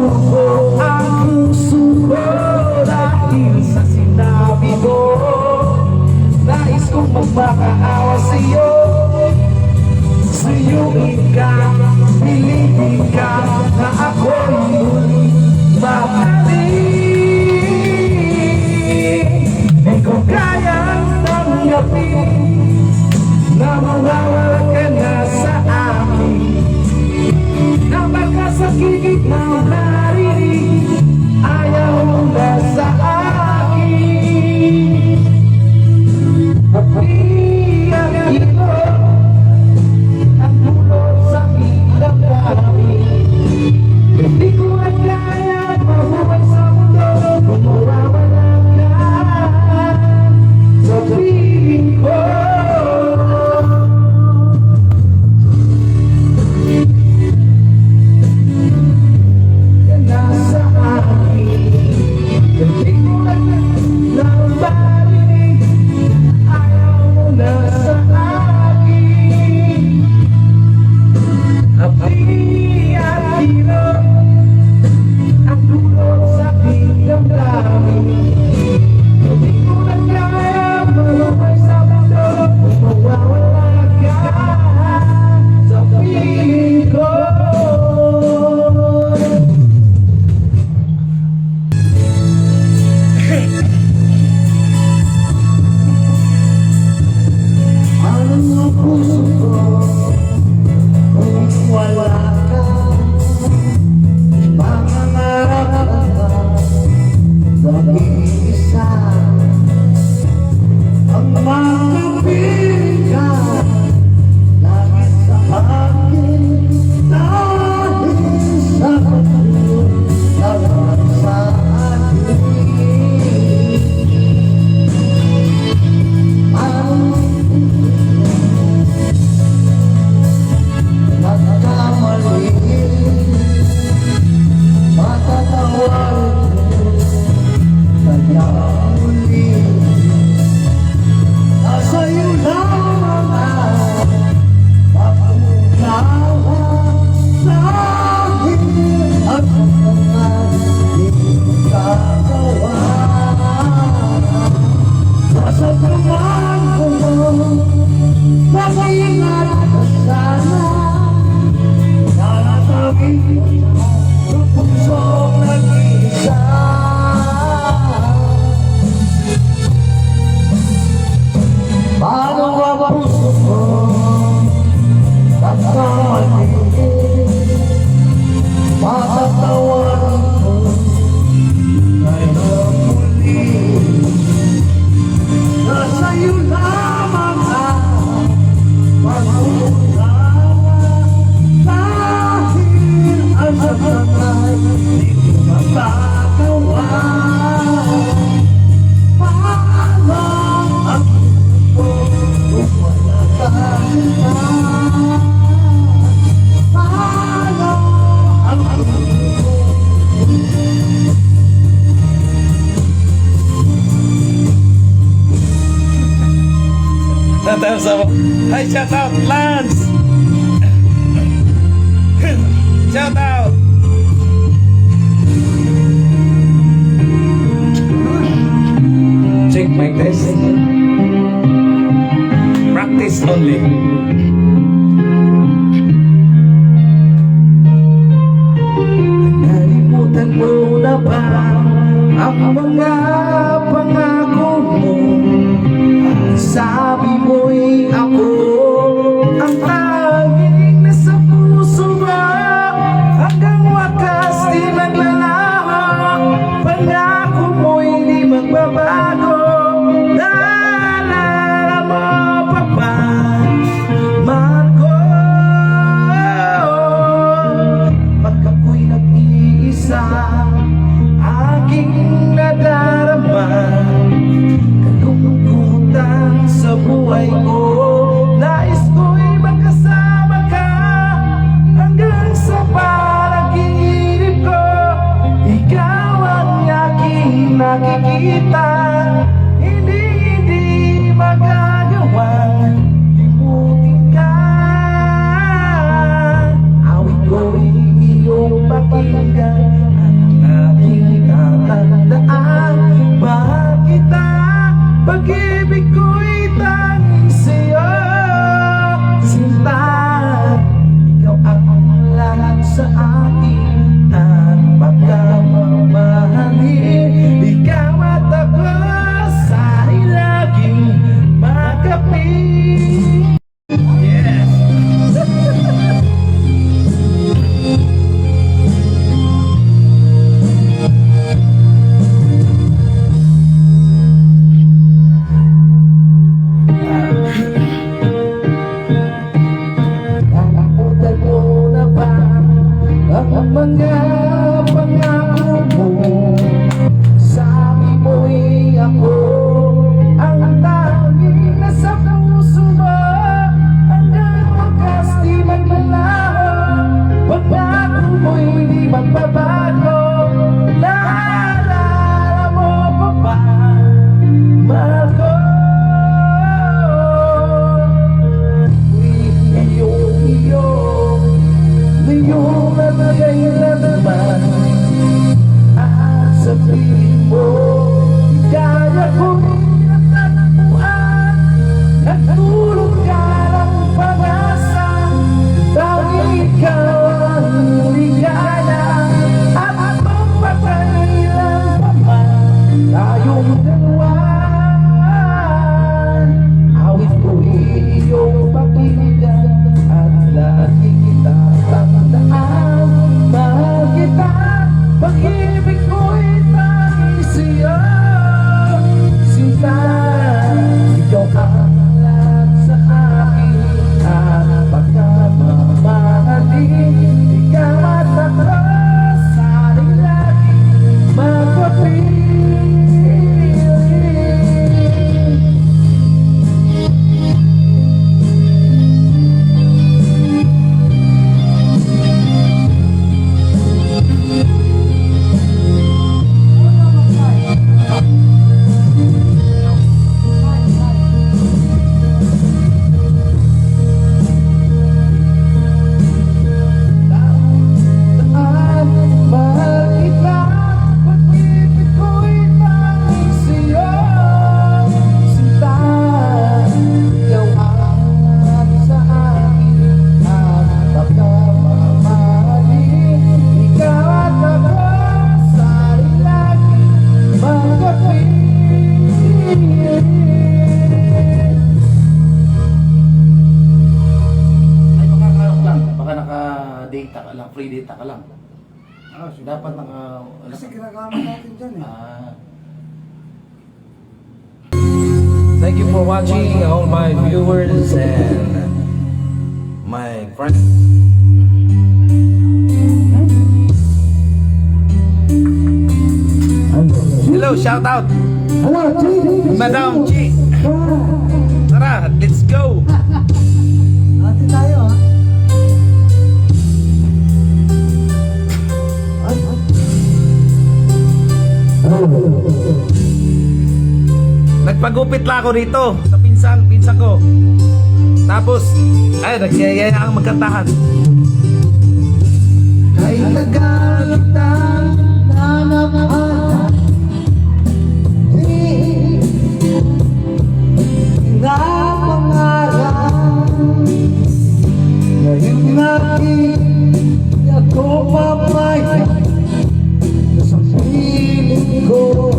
Sumuko ang puso ko dahil sa sinabi mo. Nais kong magmakaawa sa'yo. Suyuin ka, pilitin ka na ako'y muling mahalin. Di ko kayang tanggapin na mawawala ka na sa akin, na magkasakit na narinig ayaw mo na sa akin. Pag-iyak ito ang dulot sa ilang namin. Hindi ko na kaya mabuhay sa mundo kung mawawala ka sa piling ko. Hi, shout out, Lance! Shout out! Check my test. Practice only. Nalimutan mo na ba ang mga pangako mo? Sabi mo'y ako ang tanging nasa puso mo. Hanggang wakas di maglalaho, pangako mo'y di magbabago. Naalala mo pa ba, mahal ko? Pag ako'y nag-iisa, aking nadarama kalungkutan sa buhay ko. Nais ko'y magkasama ka hanggang sa panaginip ko. Ikaw ang aking nakikita, hindi magagawang limutin ka. Awit ko'y iyong pakinggan ang mga pangako mo. Sabi mo'y ako ang tanging nasa puso mo. Hanggang wakas di maglalaho, pagbago mo'y di magbabago. Naalala mo pa ba, mahal ko? Ngayong nalagay na naman at sabihin mo, kaya kong natatapuan. Nagtulog ka ng pag-asa, tanging ikaw ang ligaya. At magpapailan pa man tayong dalawa. Awit ko iyong pakinggan at lagi kita tandaan. Mahal kita, pag-ibig ko'y tanging sa'yo. Sinta, ikaw ang lahat sa akin. At pagkamamahalin, ikaw at ako sa'ling lagi magpapiling. Mahal kita, pag-ibig ko'y tanging sa'yo. Sinta, ikaw ang lahat sa akin. At pagkamamahalin, ikaw at ako sa'ling lagi magkapiling. Ay, baka lang. Baka naka-data ka lang, free data ka lang. Dapat naka... Kasi ginagamit natin dyan eh. Thank you for watching, all my viewers and my friends. Hello, shout out, Hello, G. Madam G. Tara, let's go. Natin tayo ha. Nagpagupit lang ako dito sa pinsan ko. Tapos, ay, nagsiyaya ang magkantahan. Ay nagalitan na naman, di pinapangarap. Ngayon natin ako papayag na sa piling ko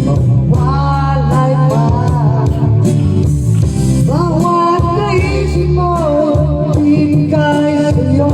mawalay pa. Bawat naisip mo, ibigay sa'yo.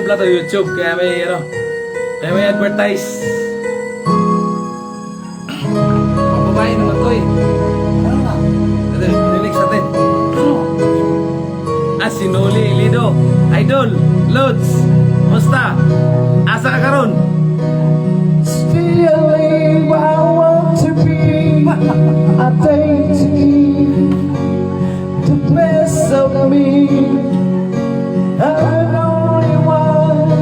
lang to YouTube, kaya may ano, kaya may advertise. Mga babae naman to eh. Ano na? Ito, lyrics natin. Sinuli, Lido, Idol, Lods, Musta, asa ka karon? Still live, I want to be a day to keep the best of me. I'm the only one,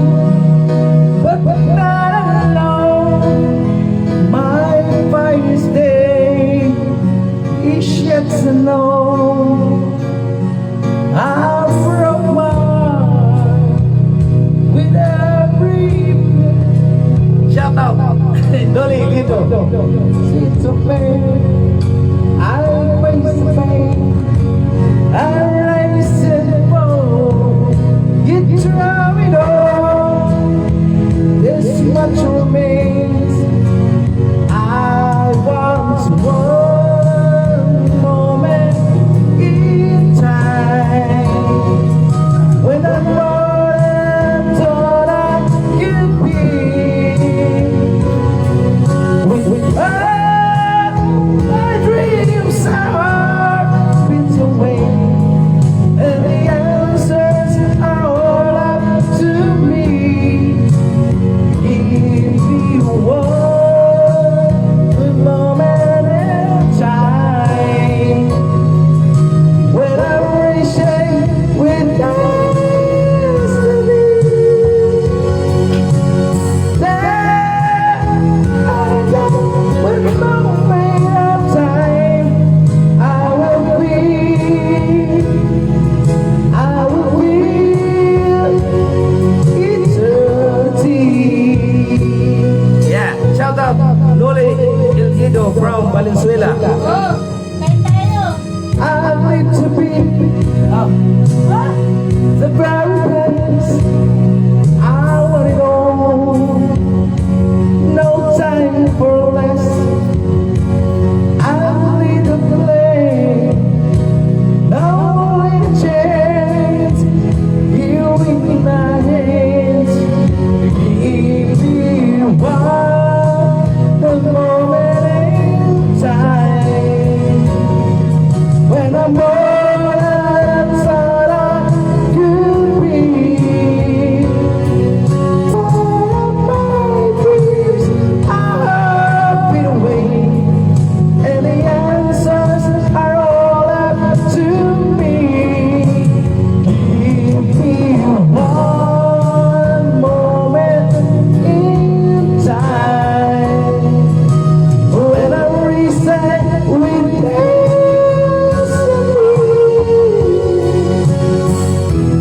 but not alone. My finest day is yet to know. I broke my heart with every Shout out, Dolly, Lido. it's a pain. I face the pain. I rise and fall. You drive it all. This much remains. I want one moment in time when I'm more than thought I could be. My dreams are been away, and the answers are all up to me. Give me one moment in time when I'm reaching with destiny. Yeah, shout out, Dolly, Lido from Valenzuela. I need to be the very best. I want it all. No time for less. I need a play. Only chance. You in my hands. Give me one moment in time when I'm more than thought I could be. All of my dreams are been away, and the answers are all up to me. Give me one moment in time when I'm reset with destiny.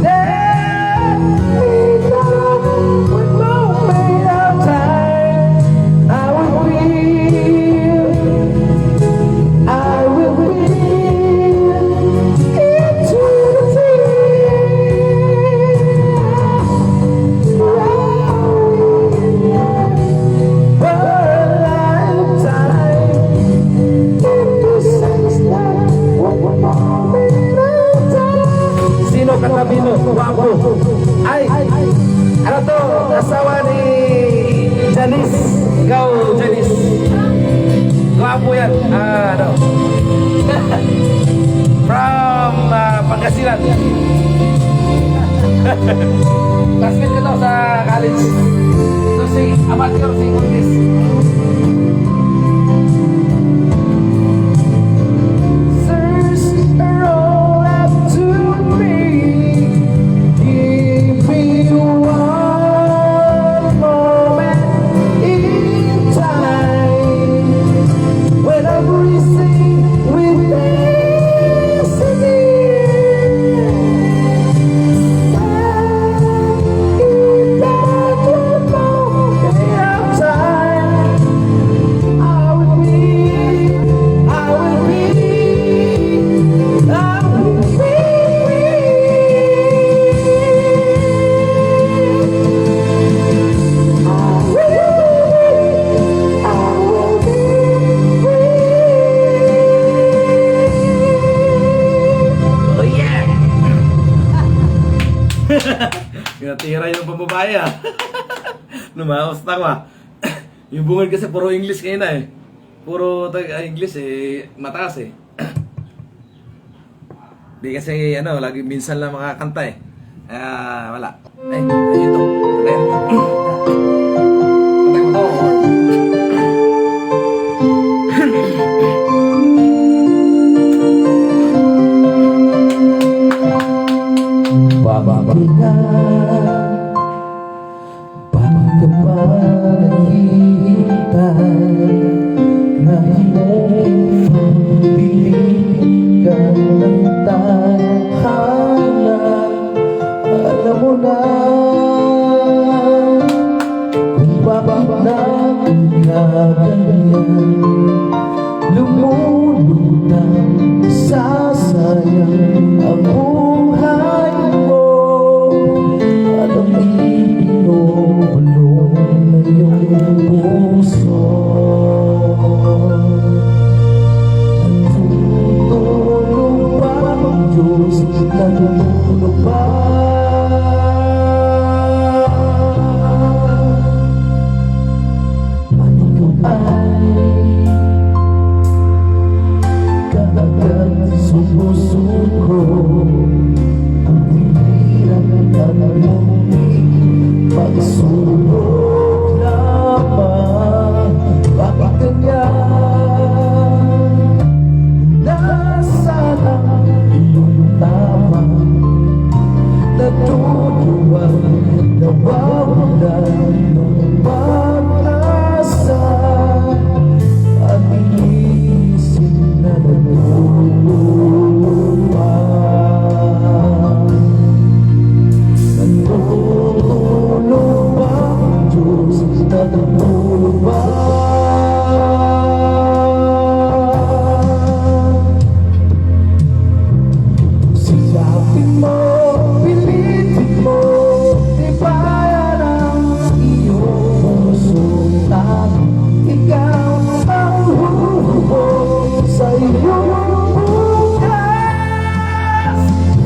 Let me know with moment of time. I will be Sino katabi mo? Wapo. Ay, ano to? Asawa ni Janice. Ikaw, Janice. Wapo yan. Ano? From Pangasinan. Classmate ko to sa college. Ito si amateur, si Curtis. answers are all up to me. Give me one moment in time when I'm racing with destiny. Give that one moment of time. kaya. Lumaos na ko ah. Yung bungad kasi puro English kayo na eh. Puro English eh, mataas eh. Di kasi ano, lagi minsan lang makakanta eh. Wala. Ay, ito. Patay mo to. Bakit ka pa naghihintay na iyong piligan ng tadhana? Alam mo na kung bakit nagkaganyan, lumulutang sasayang ang buhay mo. Alam mo, binubulong na iyong puso. Natutulog ba ang Diyos? Natutulog ba? At ikaw ay kagad sumusuko. Ang hirap at munting pagsulog lamang. Bakit ganyan? Nasaan ang iyong tama? Natutuwang nawawalan ng pag-asa at inisip na nagulupa. Natutulog ba ang Diyos? Natutulog ba? Sikapin mo, pilitin mo, tibayan ang iyong pusong tanging ikaw ang hubog sa iyong bukas.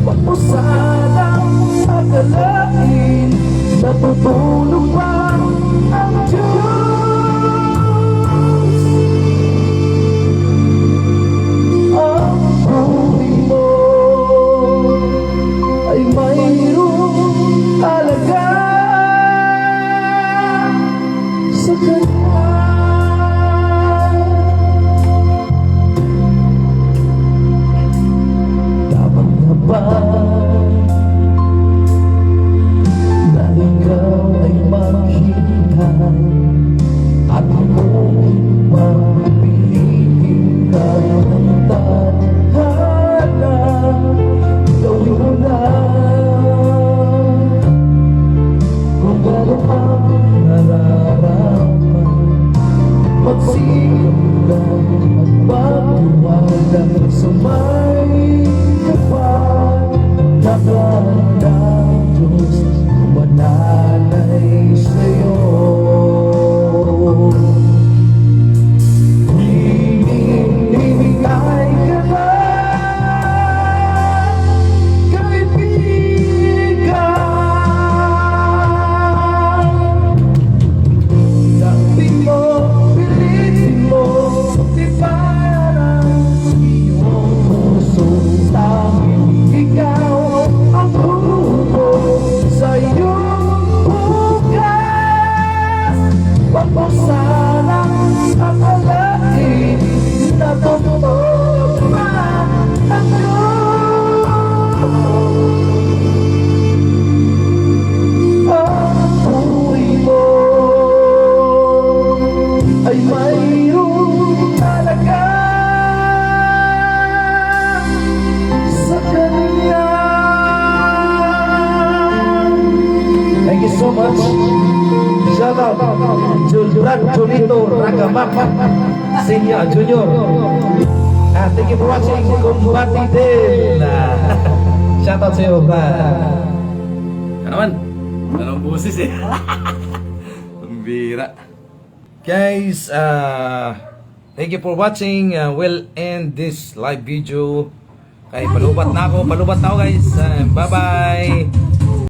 Huwag mo sanang akalain, natutulog ba ang Diyos? Ang buhay mo ay mayroong halaga sa Kanya. Dapat na ba na ikaw ay maghintay at mong mapilitin ka ng tadhana? Gawin mo na kung gano'n ang nararamdaman. Magsikap lang at magtiwala sa may kapal. Nakahanda ang Diyos manalay sa'yo. Himig-himigay ka na, kaibigan. Sabi mo, pilitin mo, tibayan ang iyong puso. Tanging ikaw ang hubog sa iyong bukas. Huwag mo sanang akalain, natutulog ba ang Diyos? Ang buhay mo ay mayroong halaga sa Kanya. Thank you so much. Shout out Julian Julito Ragamak Senior Junior. Thank you for watching Kumbati Din. Shout out sa iyo ba? Ano naman? Anong boses eh? Ang bira. Guys, thank you for watching. We'll end this live video. Kaya palubat na ako guys. Bye-bye.